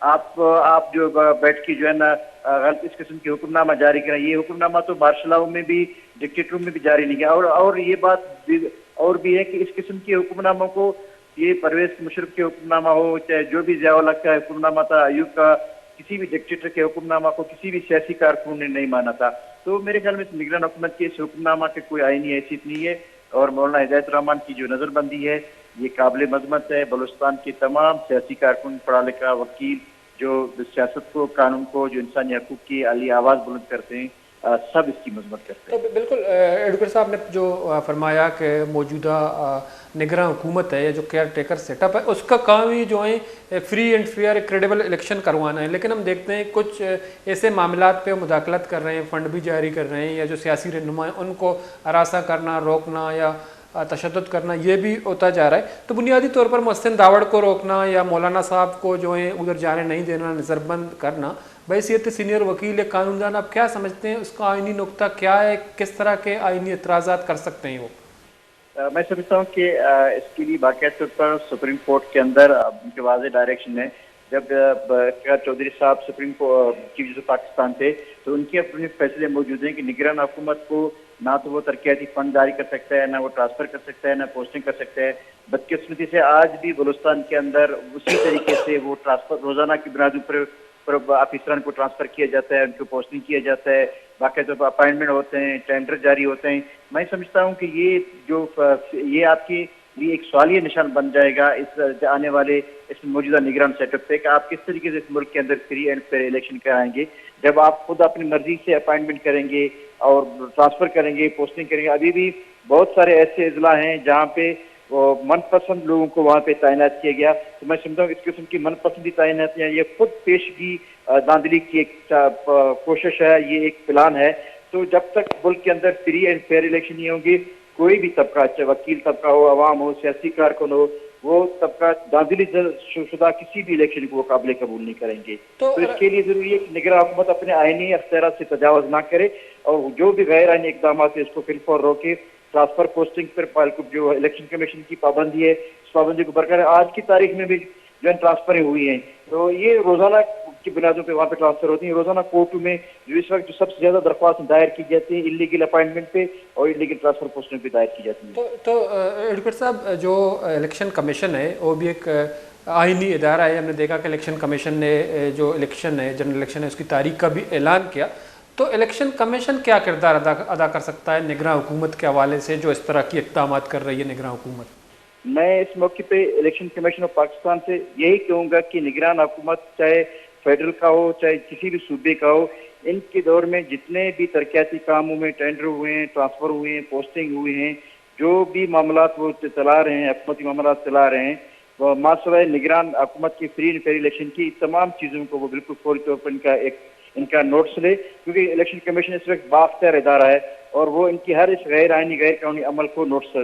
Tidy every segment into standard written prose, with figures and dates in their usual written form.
آپ جو بیٹھ کے جو ہے نا غلط اس قسم کی حکم نامہ جاری کریں. یہ حکم نامہ تو مارشل لاؤ میں بھی ڈکٹیٹروں میں بھی جاری نہیں کیا. اور یہ بات اور بھی ہے کہ اس قسم کے حکم ناموں کو, یہ پرویز مشرف کے حکم نامہ ہو, چاہے جو بھی ضیاء الحق کا حکم نامہ تھا, ایوب کا, کسی بھی ڈکٹیٹر کے حکم نامہ کو کسی بھی سیاسی کارکن نے نہیں مانا تھا. تو میرے خیال میں نگران حکومت کے اس حکم نامہ کے کوئی آئینی حیثیت نہیں ہے. اور مولانا ہدایت الرحمان کی جو نظر بندی ہے یہ قابل مذمت ہے. بلوچستان کے تمام سیاسی کارکن, پڑھا لکھا وکیل جو سیاست کو, قانون کو, جو انسانی حقوق کی عالی آواز بلند کرتے ہیں, سب اس کی مذمت کرتے ہیں. تو بالکل ایڈوکیٹ صاحب نے جو فرمایا کہ موجودہ نگراں حکومت ہے یا جو کیئر ٹیکر سیٹ اپ ہے اس کا کام ہی جو ہے free and fair credible election کروانا ہے, لیکن ہم دیکھتے ہیں کچھ ایسے معاملات پہ مداخلت کر رہے ہیں, فنڈ بھی جاری کر رہے ہیں, یا جو سیاسی رہنما ہیں ان کو ہراساں کرنا, روکنا یا تشدد کرنا, یہ بھی ہوتا جا رہا ہے. تو بنیادی طور پر محسن داوڑ کو روکنا یا مولانا صاحب کو جو ہے ادھر جانے نہیں دینا, نظر بند کرنا, بحیثیت سینئر وکیل قانون دان آپ کیا سمجھتے ہیں اس کا آئینی نقطہ کیا ہے, کس طرح کے آئینی اعتراضات کر سکتے ہیں وہ؟ میں سمجھتا ہوں کہ اس کے لیے باقاعدہ طور پر سپریم کورٹ کے اندر ان کے واضح ڈائریکشن ہے. جب چودھری صاحب سپریم چیف جسٹس پاکستان تھے تو ان کے اپنے فیصلے موجود ہیں کہ نگران حکومت کو نہ تو وہ ترقیاتی فنڈ جاری کر سکتا ہے, نہ وہ ٹرانسفر کر سکتا ہے, نہ پوسٹنگ کر سکتا ہے. بدقسمتی سے آج بھی بلوچستان کے اندر اسی طریقے سے وہ ٹرانسفر روزانہ کی بنیادوں پر آفیسران کو ٹرانسفر کیا جاتا ہے, ان کو پوسٹنگ کیا جاتا ہے, باقاعدہ اپائنٹمنٹ ہوتے ہیں, ٹینڈر جاری ہوتے ہیں. میں سمجھتا ہوں کہ یہ آپ کے لیے ایک سوالیہ نشان بن جائے گا اس آنے والے اس موجودہ نگران سیٹ اپ پہ کہ آپ کس طریقے سے اس ملک کے اندر فری اینڈ فیئر الیکشن کرائیں گے جب آپ خود اپنی مرضی سے اپائنٹمنٹ کریں گے اور ٹرانسفر کریں گے, پوسٹنگ کریں گے. ابھی بھی بہت سارے ایسے اضلاع ہیں جہاں پہ من پسند لوگوں کو وہاں پہ تعینات کیا گیا. تو میں سمجھتا ہوں اس قسم کی من پسندی تعیناتیاں یہ خود پیشگی داندلی کی ایک کوشش ہے, یہ ایک پلان ہے. تو جب تک ملک کے اندر فری اینڈ فیئر الیکشن نہیں ہوں گے, کوئی بھی طبقہ, چاہے وکیل طبقہ ہو, عوام ہو, سیاسی کارکن ہو, وہ طبقہ داندلی شدہ کسی بھی الیکشن کو وہ قابل قبول نہیں کریں گے. تو اس کے لیے ضروری ہے کہ نگراں حکومت اپنے آئینی اختیارات سے تجاوز نہ کرے اور جو بھی غیر آئینی اقدامات ہیں اس کو فوراً روکے. ٹرانسفر پوسٹنگ پر جو الیکشن کمیشن کی پابندی ہے اس پابندی کو برقرار. آج کی تاریخ میں بھی جو ہے ٹرانسفریں ہوئی ہیں تو یہ روزانہ کی بنیادوں پہ وہاں پہ ٹرانسفر ہوتی ہیں. روزانہ کورٹوں میں جو اس وقت جو سب سے زیادہ درخواست دائر کی جاتی ہیں انلیگل اپائنٹمنٹ پہ اور انلیگل ٹرانسفر پوسٹنگ پہ دائر کی جاتی ہیں. تو ایڈوکیٹ صاحب جو الیکشن کمیشن ہے وہ بھی ایک آئینی ادارہ ہے. ہم نے دیکھا کہ الیکشن کمیشن نے جو الیکشن ہے, جنرل الیکشن ہے, اس کی تاریخ کا بھی اعلان کیا. تو الیکشن کمیشن کیا کردار ادا کر سکتا ہے نگراں حکومت کے حوالے سے جو اس طرح کی اقدامات کر رہی ہے نگراں حکومت؟ میں اس موقع پہ الیکشن کمیشن آف پاکستان سے یہی کہوں گا کہ نگران حکومت چاہے فیڈرل کا ہو چاہے کسی بھی صوبے کا ہو, ان کے دور میں جتنے بھی ترقیاتی کاموں میں ٹینڈر ہوئے ہیں, ٹرانسفر ہوئے ہیں, پوسٹنگ ہوئے ہیں, جو بھی معاملات وہ چلا رہے ہیں, حکومتی معاملات چلا رہے ہیں, وہ ماسوائے نگران حکومت کی فری اینڈ فیئر الیکشن کی تمام چیزوں کو وہ بالکل فوری طور پر ان کا نوٹس لے, کیونکہ الیکشن کمیشن اس وقت بااختیار ادارہ ہے اور وہ ان کی ہر اس غیر آئینی غیر قانونی عمل کو نوٹس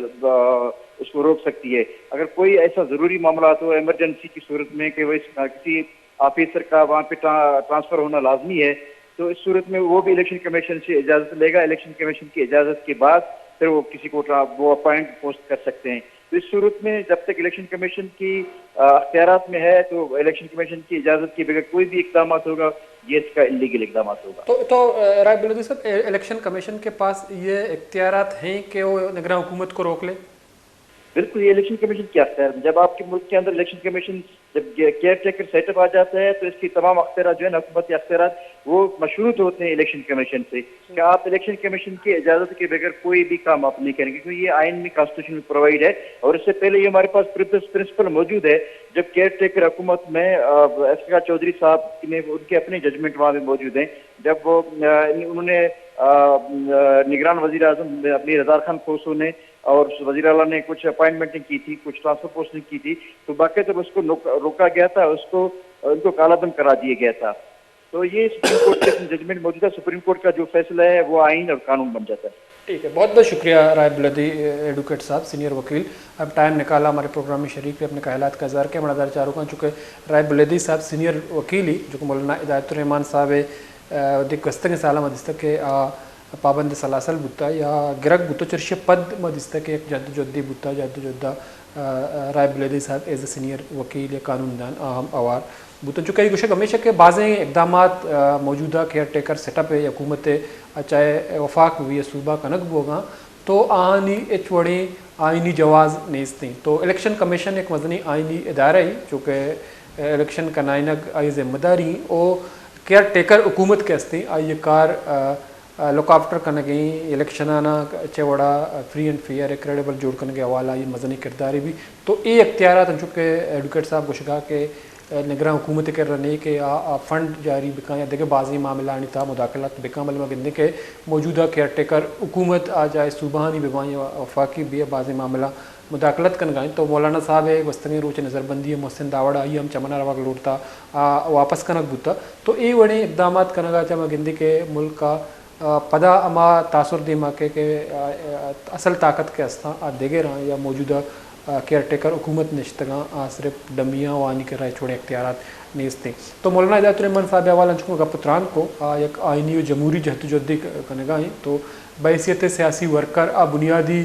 اس کو روک سکتی ہے. اگر کوئی ایسا ضروری معاملات ہو ایمرجنسی کی صورت میں کہ وہ کسی آفیسر کا وہاں پہ ٹرانسفر ہونا لازمی ہے تو اس صورت میں وہ بھی الیکشن کمیشن سے اجازت لے گا. الیکشن کمیشن کی اجازت کے بعد پھر وہ کسی کو وہ اپائنٹ پوسٹ کر سکتے ہیں. تو اس صورت میں جب تک الیکشن کمیشن کی اختیارات میں ہے تو الیکشن کمیشن کی اجازت کے بغیر کوئی بھی اقدامات ہوگا یہ اس کا انلیگل اقدامات ہوگا. تو رائے بلودی صاحب, الیکشن کمیشن کے پاس یہ اختیارات ہیں کہ وہ نگراں حکومت کو روک لے؟ بالکل, یہ الیکشن کمیشن کیا اختیار ہے. جب آپ کے ملک کے اندر الیکشن کمیشن جب کیئر ٹیکر سیٹ اپ آ جاتا ہے تو اس کی تمام اختیارات جو ہے نا حکومتی اختیارات وہ مشروط ہوتے ہیں الیکشن کمیشن سے کہ آپ الیکشن کمیشن کی اجازت کے بغیر کوئی بھی کام آپ نہیں کریں گے, کیونکہ یہ آئین میں کانسٹیٹیوشن میں پرووائڈ ہے. اور اس سے پہلے یہ ہمارے پاس پرنسپل موجود ہے جب کیئر ٹیکر حکومت میں افتخار چودھری صاحب نے ان کے اپنے ججمنٹ وہاں میں موجود ہیں. جب وہ انہوں نے نگران وزیر اعظم اپنی رضا خان کھوسو نے اور وزیر اعلیٰ نے کچھ اپائنٹمنٹیں کی تھی, کچھ ٹرانسفر پوسٹنگ کی تھی, تو باقاعدہ اس کو روکا گیا تھا, ان کو کالا بند کرا دیا گیا تھا. تو یہ سپریم کورٹ کے ججمنٹ موجود ہے. سپریم کورٹ کا جو فیصلہ ہے وہ آئین اور قانون بن جاتا ہے. ٹھیک ہے, بہت بہت شکریہ رائے بلودی ایڈوکیٹ صاحب, سینئر وکیل. اب ٹائم نکالا ہمارے پروگرام میں شریک اپنے خیالات کا اظہار کیا. بڑا دار چاروں کا چونکہ رائے بلودی صاحب سینئر وکیل ہی جو کہ مولانا ہدایت الرحمان صاحب دستک سالہ مدستک پابند سلاسل بوتا یا گرک بوتا چرش پد مدستک ایک جد جدی بوتا جد جدہ رائے بلیدی صاحب ایز اے سینئر وکیل یا قانون دان اہم اوار بوتن چونکہ یہ گوشک ہمیشہ کہ بعضیں اقدامات موجودہ کیئر ٹیکر سیٹ اپ ہے حکومت چاہے وفاق بھی صوبہ کنک بوگاں تو آہانی اچ وڑیں آئینی جواز نیستیں. تو الیکشن کمیشن ایک مدنی آئینی ادارہ ہی چونکہ الیکشن کنائنگ آئی ذمہ داری او کیئر ٹیکر حکومت کے ہستی آئی کار لک آفٹر کنگیں الیکشنانا چوڑا فری اینڈ فیئر کریڈیبل جوڑ کرنے کے حوالہ یہ مدنی کرداری بھی تو یہ اختیارات ہیں چونکہ ایڈوکیٹ صاحب گوشگا کہ نگراں حکومت کر رہے کہ فنڈ جاری بکاں یا دیکھے بعضی معاملہ نہیں تھا مداخلت بکاں ملما گندے کہ موجودہ کیئر ٹیکر حکومت آ جائے صوبانی ببائیں یا وفاقی بھی بعضی معاملہ مداخلت کن گائیں. تو مولانا صاحب ہے وستنی روچ نظر بندی ہے محسن داوڑ آئی ہم چمنا رواق لوٹتا واپس کنک بوتا تو یہ وڑے اقدامات کنگا چما گندے کہ ملک کا پدا اما تاثر دیما کہ اصل طاقت کے ہستاں دیگے رہاں یا موجودہ کیئر ٹیکر حکومت نشتگاں صرف ڈمیاں وانی کر رہے چھوڑے اختیارات نیستیں. تو مولانا ہدایت الرحمن صاحب حوالہ چکوں گا پتران کو یک آئینی و جمہوری جہدوجہدی کنگا ہیں تو بحیثیت سیاسی ورکر بنیادی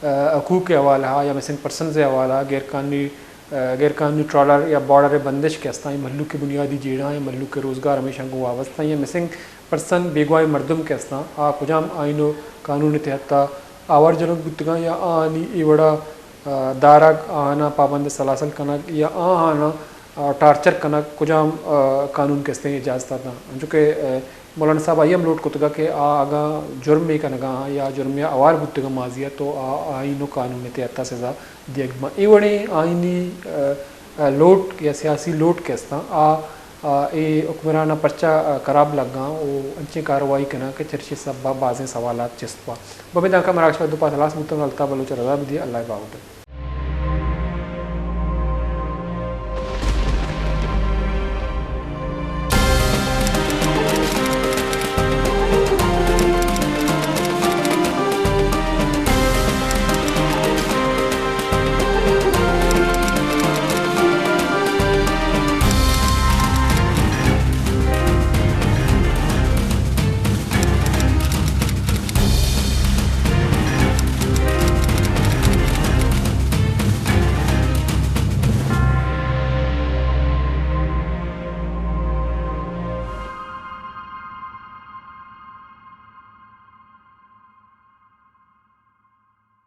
حقوق کے حوالہ یا مسنگ پرسن سے حوالہ غیر قانونی ٹرالر یا بارڈر بندش کے ہستاں ملک کی بنیادی جیڑاں ہیں ملک کے روزگار ہمیشہ کو وابستہ ہیں مسنگ پرسن بیگوائے مردم کے ہستاں کجام آئین و قانون تحت آور جنک گتگاں یا آنی ایوڑا دارک آنا پابند سلاسل کنک یا آنا ٹارچر کنک کجام قانون کے ہستے اجازت تھا چونکہ مولانا صاحب آئی ہم لوٹ کتگا کہ آگاں جرم میں کنگا یا جرم یا اوار گتگا ماضیہ تو آئین و قانون تحت سزا دیگما ایوڑے آئینی لوٹ یا سیاسی لوٹ کے ہستاں اے حکمرانہ پرچہ کراب لگاں او انچے کاروائی کنا کہ چرچی سب بعضیں سوالات چسپا بمیں دانکہ مراکش پر دو پاس الاس متن الطا بلوچ رضا بدی اللہ باود.